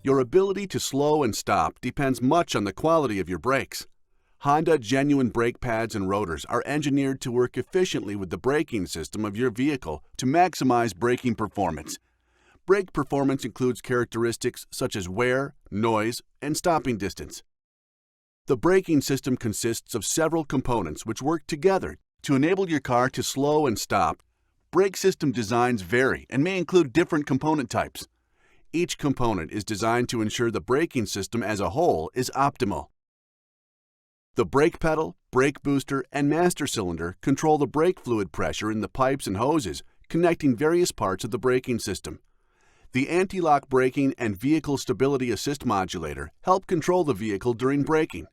Your ability to slow and stop depends much on the quality of your brakes. Honda genuine brake pads and rotors are engineered to work efficiently with the braking system of your vehicle to maximize braking performance. Brake performance includes characteristics such as wear, noise, and stopping distance. The braking system consists of several components which work together to enable your car to slow and stop. Brake system designs vary and may include different component types. Each component is designed to ensure the braking system as a whole is optimal. The brake pedal, brake booster, and master cylinder control the brake fluid pressure in the pipes and hoses connecting various parts of the braking system. The anti-lock braking and vehicle stability assist modulator help control the vehicle during braking.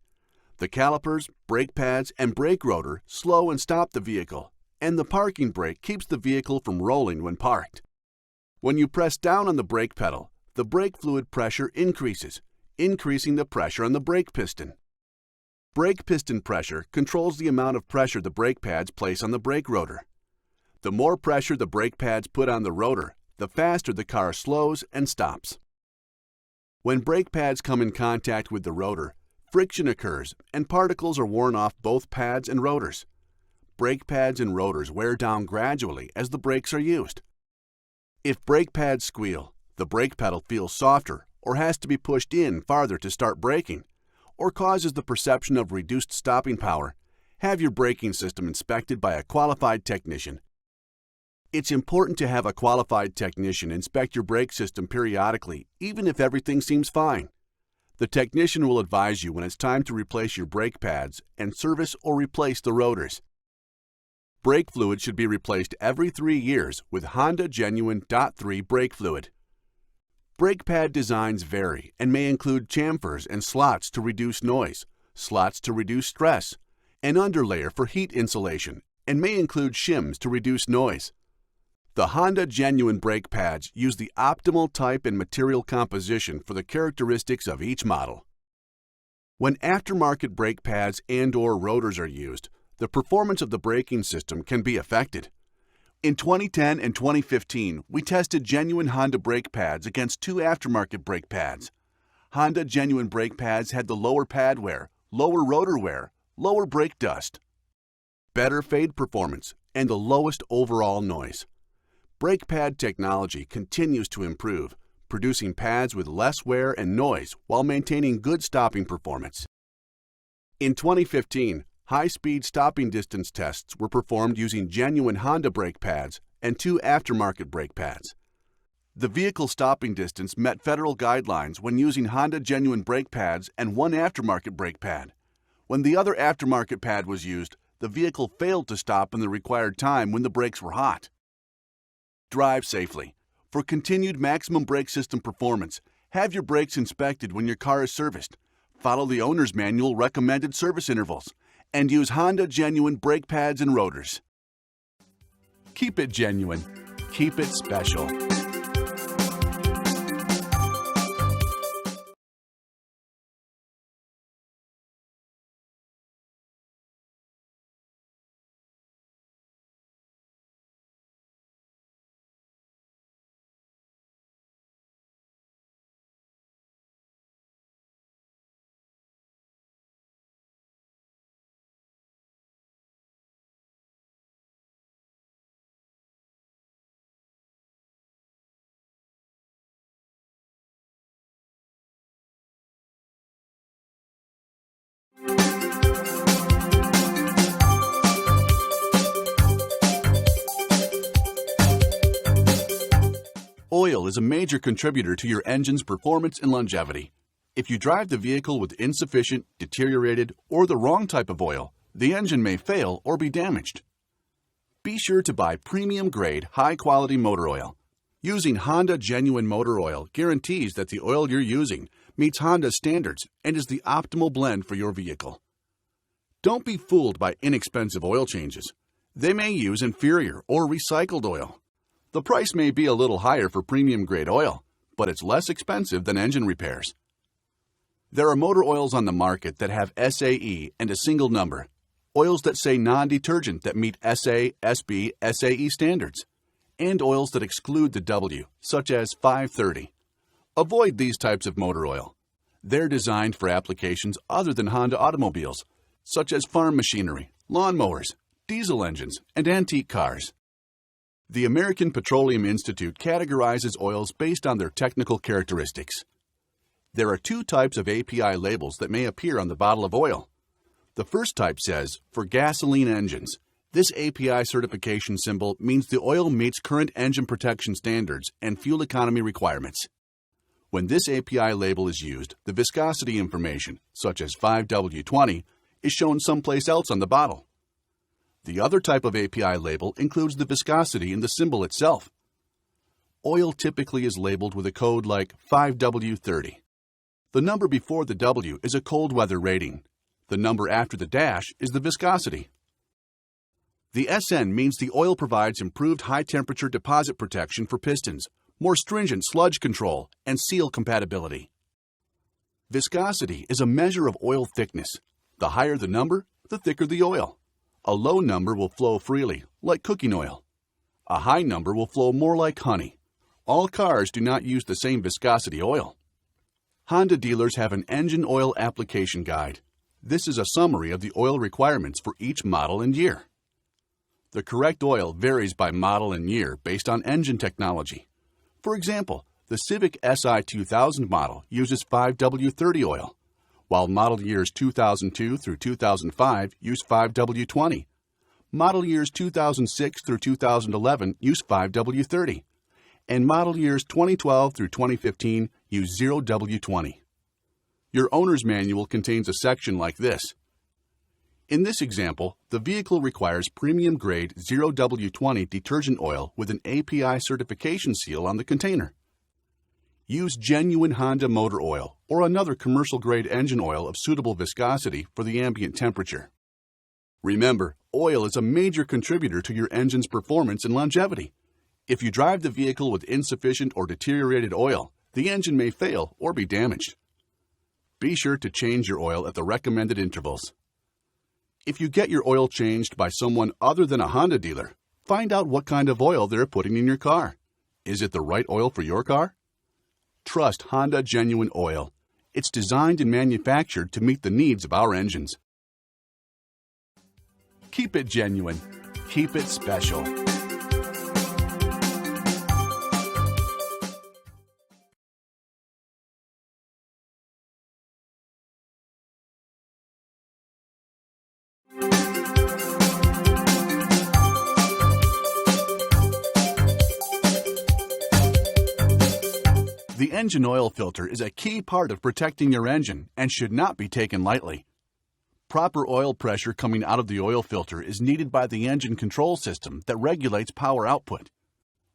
The calipers, brake pads, and brake rotor slow and stop the vehicle, and the parking brake keeps the vehicle from rolling when parked. When you press down on the brake pedal, the brake fluid pressure increases, increasing the pressure on the brake piston. Brake piston pressure controls the amount of pressure the brake pads place on the brake rotor. The more pressure the brake pads put on the rotor, the faster the car slows and stops. When brake pads come in contact with the rotor, friction occurs and particles are worn off both pads and rotors. Brake pads and rotors wear down gradually as the brakes are used. If brake pads squeal, the brake pedal feels softer or has to be pushed in farther to start braking, or causes the perception of reduced stopping power, have your braking system inspected by a qualified technician. It's important to have a qualified technician inspect your brake system periodically, even if everything seems fine. The technician will advise you when it's time to replace your brake pads and service or replace the rotors. Brake fluid should be replaced every 3 years with Honda Genuine .3 brake fluid. Brake pad designs vary and may include chamfers and slots to reduce noise, slots to reduce stress, an underlayer for heat insulation, and may include shims to reduce noise. The Honda Genuine brake pads use the optimal type and material composition for the characteristics of each model. When aftermarket brake pads and/or rotors are used, the performance of the braking system can be affected. In 2010 and 2015, we tested genuine Honda brake pads against 2 aftermarket brake pads. Honda genuine brake pads had the lower pad wear, lower rotor wear, lower brake dust, better fade performance, and the lowest overall noise. Brake pad technology continues to improve, producing pads with less wear and noise while maintaining good stopping performance. In 2015, high-speed stopping distance tests were performed using genuine Honda brake pads and 2 aftermarket brake pads. The vehicle stopping distance met federal guidelines when using Honda genuine brake pads and 1 aftermarket brake pad. When the other aftermarket pad was used, the vehicle failed to stop in the required time when the brakes were hot. Drive safely. For continued maximum brake system performance, have your brakes inspected when your car is serviced. Follow the owner's manual recommended service intervals, and use Honda genuine brake pads and rotors. Keep it genuine. Keep it special. Oil is a major contributor to your engine's performance and longevity. If you drive the vehicle with insufficient, deteriorated, or the wrong type of oil, the engine may fail or be damaged. Be sure to buy premium-grade, high-quality motor oil. Using Honda Genuine Motor Oil guarantees that the oil you're using meets Honda standards and is the optimal blend for your vehicle. Don't be fooled by inexpensive oil changes. They may use inferior or recycled oil. The price may be a little higher for premium-grade oil, but it's less expensive than engine repairs. There are motor oils on the market that have SAE and a single number, oils that say non-detergent that meet SA, SB, SAE standards, and oils that exclude the W, such as 530. Avoid these types of motor oil. They're designed for applications other than Honda automobiles, such as farm machinery, lawnmowers, diesel engines, and antique cars. The American Petroleum Institute categorizes oils based on their technical characteristics. There are two types of API labels that may appear on the bottle of oil. The first type says, for gasoline engines. This API certification symbol means the oil meets current engine protection standards and fuel economy requirements. When this API label is used, the viscosity information, such as 5W20, is shown someplace else on the bottle. The other type of API label includes the viscosity in the symbol itself. Oil typically is labeled with a code like 5W30. The number before the W is a cold weather rating. The number after the dash is the viscosity. The SN means the oil provides improved high-temperature deposit protection for pistons, more stringent sludge control, and seal compatibility. Viscosity is a measure of oil thickness. The higher the number, the thicker the oil. A low number will flow freely, like cooking oil. A high number will flow more like honey. All cars do not use the same viscosity oil. Honda dealers have an engine oil application guide. This is a summary of the oil requirements for each model and year. The correct oil varies by model and year based on engine technology. For example, the Civic Si 2000 model uses 5W30 oil, while model years 2002 through 2005 use 5W20. Model years 2006 through 2011 use 5W30, and model years 2012 through 2015 use 0W20. Your owner's manual contains a section like this. In this example, the vehicle requires premium-grade 0W20 detergent oil with an API certification seal on the container. Use genuine Honda motor oil or another commercial-grade engine oil of suitable viscosity for the ambient temperature. Remember, oil is a major contributor to your engine's performance and longevity. If you drive the vehicle with insufficient or deteriorated oil, the engine may fail or be damaged. Be sure to change your oil at the recommended intervals. If you get your oil changed by someone other than a Honda dealer, find out what kind of oil they're putting in your car. Is it the right oil for your car? Trust Honda Genuine Oil. It's designed and manufactured to meet the needs of our engines. Keep it genuine. Keep it special. The engine oil filter is a key part of protecting your engine and should not be taken lightly. Proper oil pressure coming out of the oil filter is needed by the engine control system that regulates power output.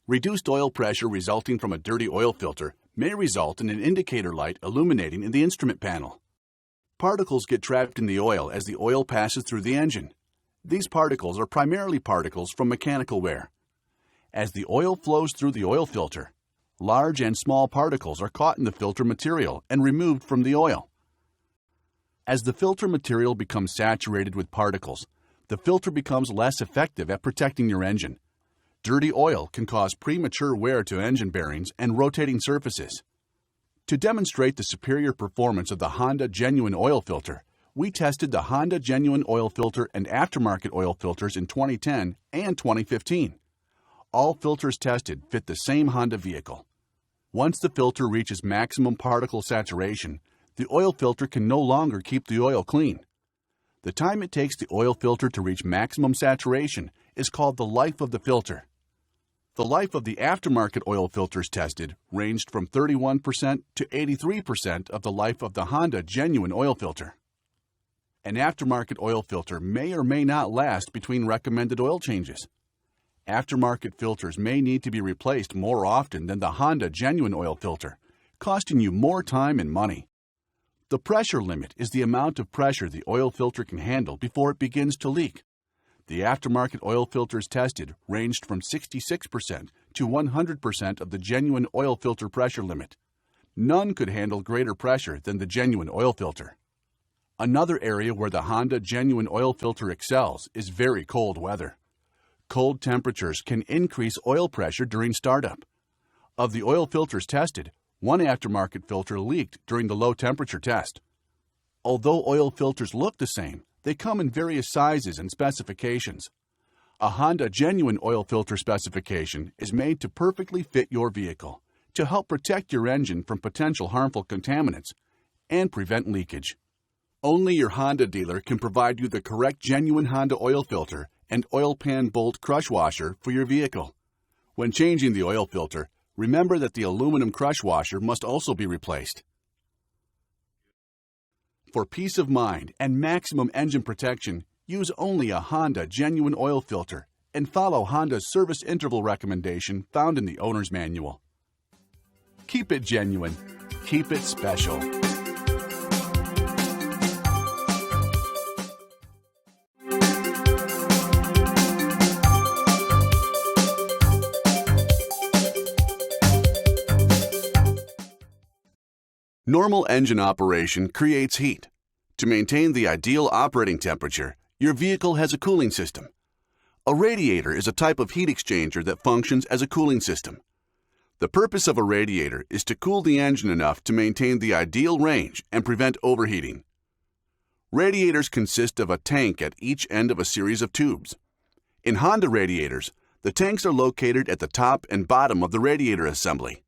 Reduced oil pressure resulting from a dirty oil filter may result in an indicator light illuminating in the instrument panel. Particles get trapped in the oil as the oil passes through the engine. These particles are primarily particles from mechanical wear. As the oil flows through the oil filter, large and small particles are caught in the filter material and removed from the oil. As the filter material becomes saturated with particles, the filter becomes less effective at protecting your engine. Dirty oil can cause premature wear to engine bearings and rotating surfaces. To demonstrate the superior performance of the Honda Genuine Oil Filter, we tested the Honda Genuine Oil Filter and aftermarket oil filters in 2010 and 2015. All filters tested fit the same Honda vehicle. Once the filter reaches maximum particle saturation, the oil filter can no longer keep the oil clean. The time it takes the oil filter to reach maximum saturation is called the life of the filter. The life of the aftermarket oil filters tested ranged from 31% to 83% of the life of the Honda Genuine Oil Filter. An aftermarket oil filter may or may not last between recommended oil changes. Aftermarket filters may need to be replaced more often than the Honda Genuine Oil Filter, costing you more time and money. The pressure limit is the amount of pressure the oil filter can handle before it begins to leak. The aftermarket oil filters tested ranged from 66% to 100% of the genuine oil filter pressure limit. None could handle greater pressure than the genuine oil filter. Another area where the Honda Genuine Oil Filter excels is very cold weather. Cold temperatures can increase oil pressure during startup. Of the oil filters tested, One aftermarket filter leaked during the low temperature test. Although oil filters look the same, they come in various sizes and specifications. A Honda genuine oil filter specification is made to perfectly fit your vehicle to help protect your engine from potential harmful contaminants and prevent leakage. Only your Honda dealer can provide you the correct genuine Honda oil filter and oil pan bolt crush washer for your vehicle. When changing the oil filter, remember that the aluminum crush washer must also be replaced. For peace of mind and maximum engine protection, use only a Honda genuine oil filter and follow Honda's service interval recommendation found in the owner's manual. Keep it genuine. Keep it special. Normal engine operation creates heat. To maintain the ideal operating temperature, your vehicle has a cooling system. A radiator is a type of heat exchanger that functions as a cooling system. The purpose of a radiator is to cool the engine enough to maintain the ideal range and prevent overheating. Radiators consist of a tank at each end of a series of tubes. In Honda radiators, the tanks are located at the top and bottom of the radiator assembly.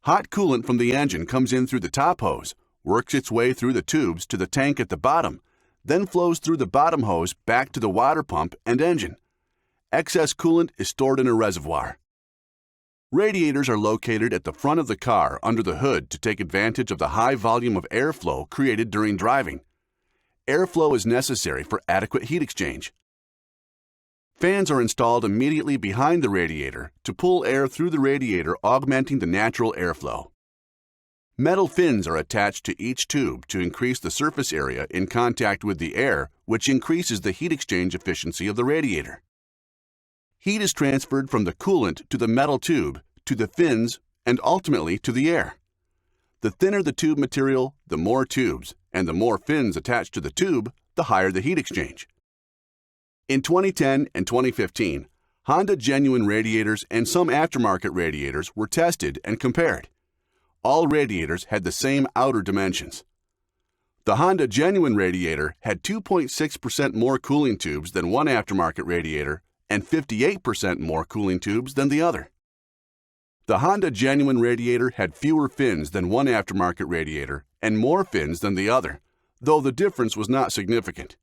Hot coolant from the engine comes in through the top hose, works its way through the tubes to the tank at the bottom, then flows through the bottom hose back to the water pump and engine. Excess coolant is stored in a reservoir. Radiators are located at the front of the car under the hood to take advantage of the high volume of airflow created during driving. Airflow is necessary for adequate heat exchange. Fans are installed immediately behind the radiator to pull air through the radiator, augmenting the natural airflow. Metal fins are attached to each tube to increase the surface area in contact with the air, which increases the heat exchange efficiency of the radiator. Heat is transferred from the coolant to the metal tube, to the fins, and ultimately to the air. The thinner the tube material, the more tubes, and the more fins attached to the tube, the higher the heat exchange. In 2010 and 2015, Honda genuine radiators and some aftermarket radiators were tested and compared. All radiators had the same outer dimensions. The Honda genuine radiator had 2.6% more cooling tubes than one aftermarket radiator and 58% more cooling tubes than the other. The Honda genuine radiator had fewer fins than one aftermarket radiator and more fins than the other, though the difference was not significant.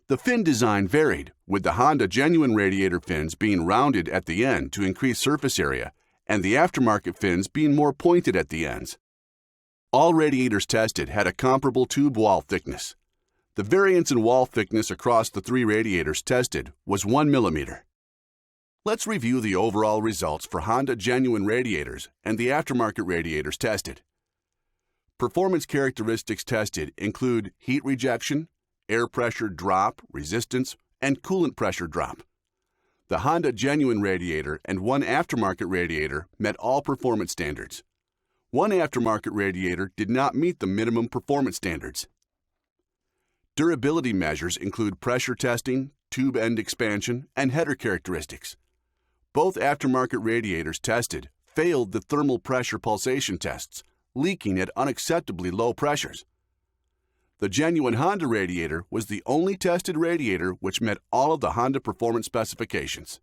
The fin design varied, with the Honda genuine radiator fins being rounded at the end to increase surface area, and the aftermarket fins being more pointed at the ends. All radiators tested had a comparable tube wall thickness. The variance in wall thickness across the three radiators tested was 1 millimeter. Let's review the overall results for Honda genuine radiators and the aftermarket radiators tested. Performance characteristics tested include heat rejection, air pressure drop, resistance, and coolant pressure drop. The Honda genuine radiator and one aftermarket radiator met all performance standards. One aftermarket radiator did not meet the minimum performance standards. Durability measures include pressure testing, tube end expansion, and header characteristics. Both aftermarket radiators tested failed the thermal pressure pulsation tests, leaking at unacceptably low pressures. The genuine Honda radiator was the only tested radiator which met all of the Honda performance specifications.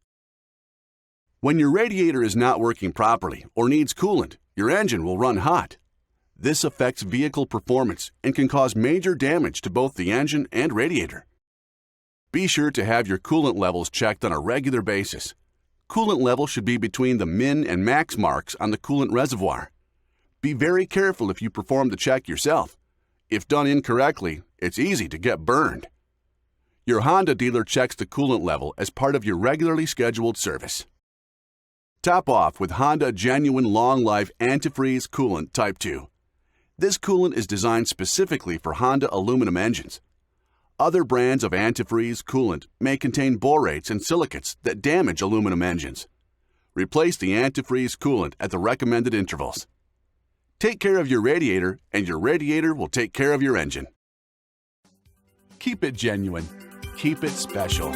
When your radiator is not working properly or needs coolant, your engine will run hot. This affects vehicle performance and can cause major damage to both the engine and radiator. Be sure to have your coolant levels checked on a regular basis. Coolant level should be between the min and max marks on the coolant reservoir. Be very careful if you perform the check yourself. If done incorrectly, it's easy to get burned. Your Honda dealer checks the coolant level as part of your regularly scheduled service. Top off with Honda genuine long life antifreeze coolant Type 2. This coolant is designed specifically for Honda aluminum engines. Other brands of antifreeze coolant may contain borates and silicates that damage aluminum engines. Replace the antifreeze coolant at the recommended intervals. Take care of your radiator, and your radiator will take care of your engine. Keep it genuine. Keep it special.